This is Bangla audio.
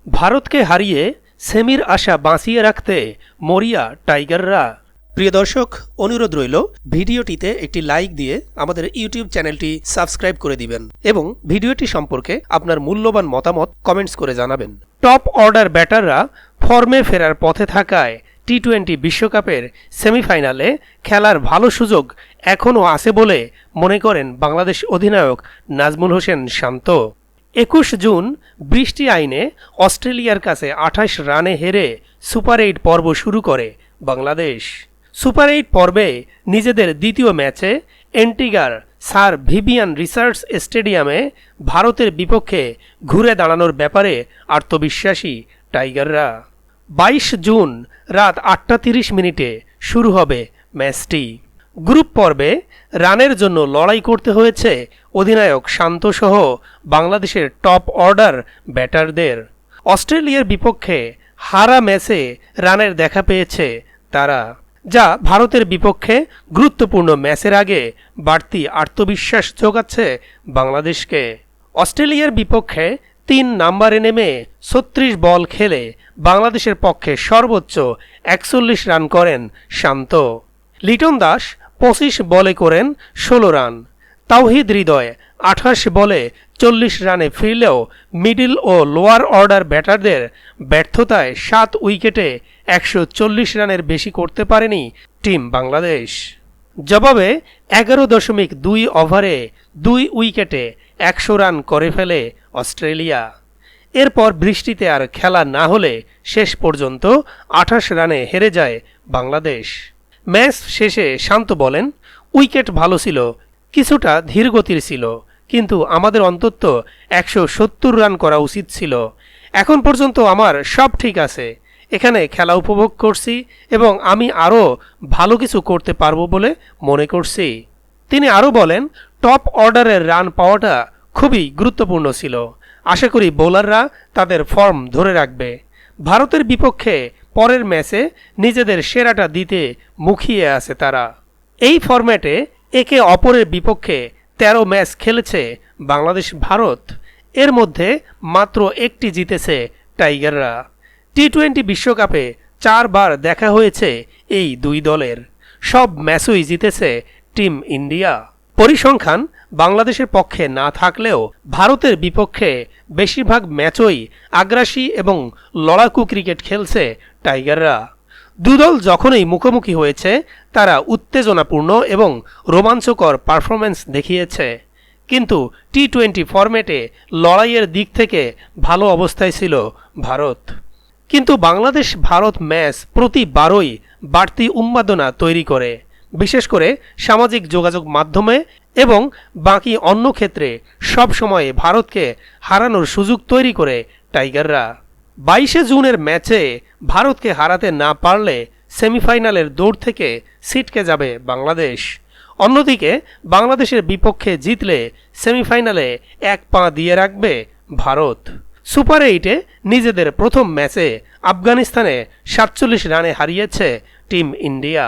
ভারতকে হারিয়ে সেমির আশা বাঁচিয়ে রাখতে মরিয়া টাইগাররা। প্রিয় দর্শক, অনুরোধ রইল ভিডিওটিতে একটি লাইক দিয়ে আমাদের ইউটিউব চ্যানেলটি সাবস্ক্রাইব করে দিবেন এবং ভিডিওটি সম্পর্কে আপনার মূল্যবান মতামত কমেন্টস করে জানাবেন। টপ অর্ডার ব্যাটাররা ফর্মে ফেরার পথে থাকায় টি-20 বিশ্বকাপের সেমিফাইনালে খেলার ভালো সুযোগ এখনও আছে বলে মনে করেন বাংলাদেশ অধিনায়ক নাজমুল হোসেন শান্ত। 21 জুন বৃষ্টি আইনে অস্ট্রেলিয়ার কাছে 28 রানে হেরে সুপার 8 পর্ব শুরু করে বাংলাদেশ। সুপার 8 পর্বে নিজেদের দ্বিতীয় ম্যাচে এন্টিগার স্যার ভিভিয়ান রিসার্চ স্টেডিয়ামে ভারতের বিপক্ষে ঘুরে দাঁড়ানোর ব্যাপারে আত্মবিশ্বাসী টাইগাররা। 22 জুন রাত 8:30 শুরু হবে ম্যাচটি। গ্রুপ পর্বে রানের জন্য লড়াই করতে হয়েছে অধিনায়ক শান্তসহ বাংলাদেশের টপ অর্ডার ব্যাটারদের। অস্ট্রেলিয়ার বিপক্ষে হারা ম্যাচে রানের দেখা পেয়েছে তারা, যা ভারতের বিপক্ষে গুরুত্বপূর্ণ ম্যাচের আগে বাড়তি আত্মবিশ্বাস যোগাচ্ছে বাংলাদেশকে। অস্ট্রেলিয়ার বিপক্ষে 3 নম্বরে নেমে 36 বল খেলে বাংলাদেশের পক্ষে সর্বোচ্চ 41 রান করেন শান্ত। লিটন দাস 25 বলে করেন 16 রান। তাওহিদ হৃদয় 28 বলে 40 রানে ফিরলেও মিডল ও লোয়ার অর্ডার ব্যাটারদের ব্যর্থতায় 7 উইকেটে 140 রানের বেশি করতে পারেনি টিম বাংলাদেশ। জবাবে 11.2 ওভারে 2 উইকেটে 100 রান করে ফেলে অস্ট্রেলিয়া। এরপর বৃষ্টিতে আর খেলা না হলে শেষ পর্যন্ত 28 রানে হেরে যায় বাংলাদেশ। ম্যাচ শেষে শান্ত বলেন, উইকেট ভালো ছিল, কিছুটা ধীরগতির ছিল, কিন্তু আমাদের অন্তত 170 রান করা উচিত ছিল। এখন পর্যন্ত আমার সব ঠিক আছে, এখানে খেলা উপভোগ করছি এবং আমি আরও ভালো কিছু করতে পারবো বলে মনে করছি। তিনি আরও বলেন, টপ অর্ডারের রান পাওয়াটা খুবই গুরুত্বপূর্ণ ছিল। আশা করি বোলাররা তাদের ফর্ম ধরে রাখবে। ভারতের বিপক্ষে পরের ম্যাচে নিজেদের সেরাটা দিতে মুখিয়ে আছে তারা। এই ফরম্যাটে একে অপরের বিপক্ষে 13 ম্যাচ খেলেছে বাংলাদেশ ভারত। এর মধ্যে মাত্র একটি জিতেছে টাইগাররা। টি-20 বিশ্বকাপে 4 বার দেখা হয়েছে এই দুই দলের, সব ম্যাচই জিতেছে টিম ইন্ডিয়া। পরিসংখ্যান বাংলাদেশের পক্ষে না থাকলেও ভারতের বিপক্ষে বেশিরভাগ ম্যাচই আগ্রাসী এবং লড়াকু ক্রিকেট খেলছে টাইগাররা। দুদল যখনই মুখোমুখি হয়েছে তারা উত্তেজনাপূর্ণ এবং রোমাঞ্চকর পারফরম্যান্স দেখিয়েছে, কিন্তু টি-20 ফরম্যাটে লড়াইয়ের দিক থেকে ভালো অবস্থায় ছিল ভারত। কিন্তু বাংলাদেশ ভারত ম্যাচ প্রতিবারই বাড়তি উন্মাদনা তৈরি করে, বিশেষ করে সামাজিক যোগাযোগ মাধ্যমে এবং বাকি অন্য ক্ষেত্রে সব সময় ভারতকে হারানোর সুযোগ তৈরি করে টাইগাররা। 22 জুনের ম্যাচে ভারতকে হারাতে না পারলে সেমিফাইনালের দৌড় থেকে ছিটকে যাবে বাংলাদেশ। অন্যদিকে বাংলাদেশের বিপক্ষে জিতলে সেমিফাইনালে 1 পা দিয়ে রাখবে ভারত। সুপার 8-এ নিজেদের প্রথম ম্যাচে আফগানিস্তানে 47 রানে হারিয়েছে টিম ইন্ডিয়া।